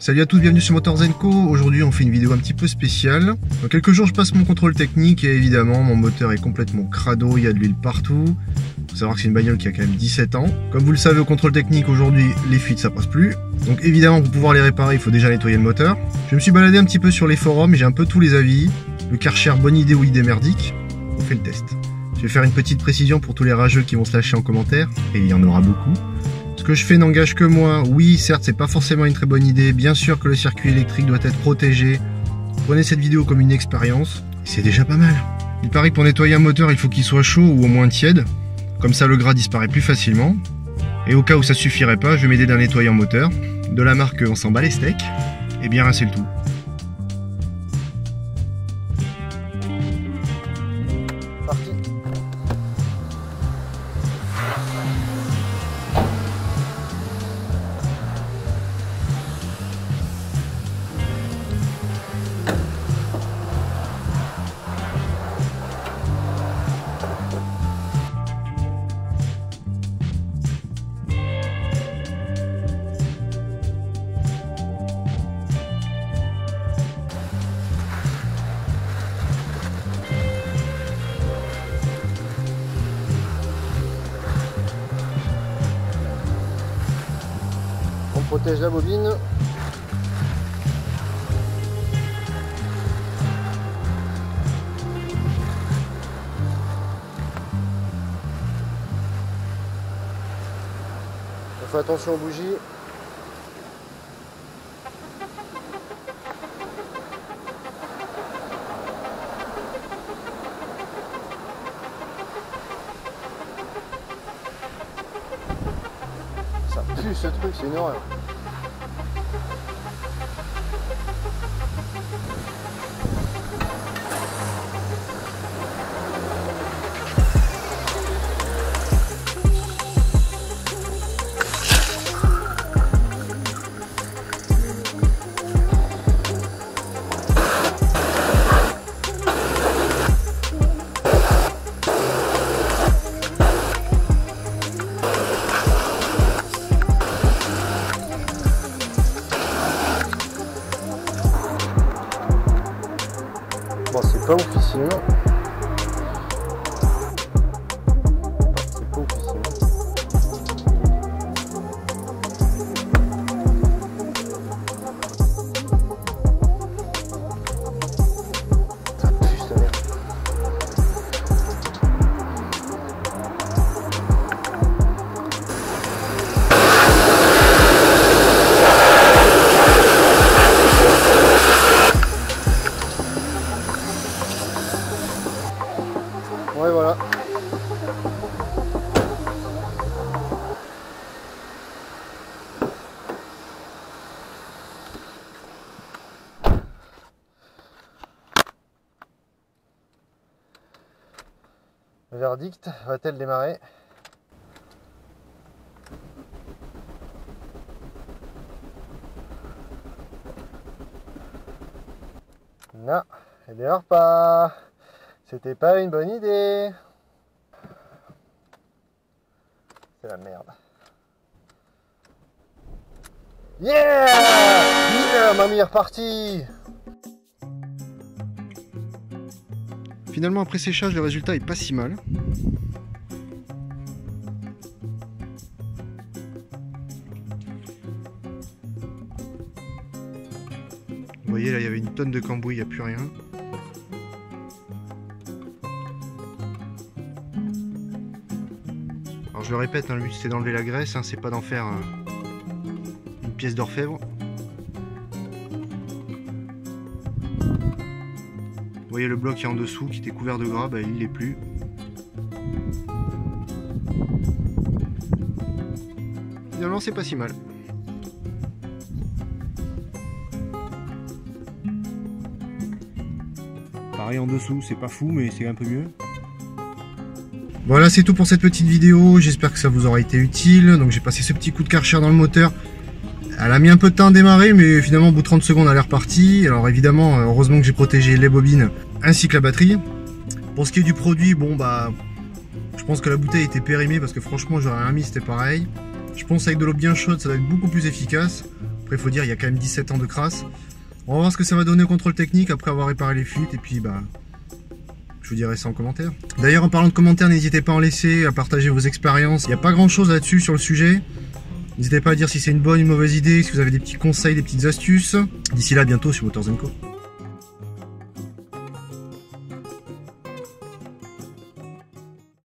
Salut à tous, bienvenue sur Motors & Co. Aujourd'hui on fait une vidéo un petit peu spéciale. Dans quelques jours je passe mon contrôle technique et évidemment mon moteur est complètement crado, il y a de l'huile partout. Faut savoir que c'est une bagnole qui a quand même 17 ans. Comme vous le savez, au contrôle technique aujourd'hui les fuites ça passe plus. Donc évidemment pour pouvoir les réparer il faut déjà nettoyer le moteur. Je me suis baladé un petit peu sur les forums et j'ai un peu tous les avis. Le Karcher, bonne idée ou idée merdique? On fait le test. Je vais faire une petite précision pour tous les rageux qui vont se lâcher en commentaire, et il y en aura beaucoup. Ce que je fais n'engage que moi. Oui, certes, c'est pas forcément une très bonne idée. Bien sûr que le circuit électrique doit être protégé. Prenez cette vidéo comme une expérience. C'est déjà pas mal. Il paraît que pour nettoyer un moteur, il faut qu'il soit chaud ou au moins tiède. Comme ça, le gras disparaît plus facilement. Et au cas où ça suffirait pas, je vais m'aider d'un nettoyant moteur. De la marque On s'en bat les steaks. Et bien rincer le tout. On protège la bobine. On fait attention aux bougies. Ça pue ce truc, c'est une horreur. Bon, c'est pas officiel. C'est pas officiel. Ça pue cette merde. Ouais, voilà. Verdict, va-t-elle démarrer? Non, elle démarre pas. C'était pas une bonne idée. C'est la merde. Yeah! Yeah, mamie est repartie. Finalement après séchage le résultat est pas si mal. Vous voyez là il y avait une tonne de cambouis, il n'y a plus rien. Alors je le répète, hein, le but c'est d'enlever la graisse, hein, c'est pas d'en faire une pièce d'orfèvre. Vous voyez le bloc qui est en dessous, qui était couvert de gras, bah, il l'est plus. Finalement c'est pas si mal. Pareil en dessous, c'est pas fou mais c'est un peu mieux. Voilà, c'est tout pour cette petite vidéo, j'espère que ça vous aura été utile. Donc j'ai passé ce petit coup de Karcher dans le moteur. Elle a mis un peu de temps à démarrer, mais finalement au bout de 30 secondes elle est repartie. Alors évidemment, heureusement que j'ai protégé les bobines ainsi que la batterie. Pour ce qui est du produit, bon bah, je pense que la bouteille était périmée parce que franchement j'aurais rien mis, c'était pareil. Je pense qu'avec de l'eau bien chaude ça va être beaucoup plus efficace. Après, il faut dire, il y a quand même 17 ans de crasse. On va voir ce que ça va donner au contrôle technique après avoir réparé les fuites. Et puis, bah, je vous dirai ça en commentaire. D'ailleurs, en parlant de commentaires, n'hésitez pas à en laisser, à partager vos expériences. Il n'y a pas grand chose là-dessus sur le sujet. N'hésitez pas à dire si c'est une bonne ou une mauvaise idée, si vous avez des petits conseils, des petites astuces. D'ici là, à bientôt sur Motors & Co.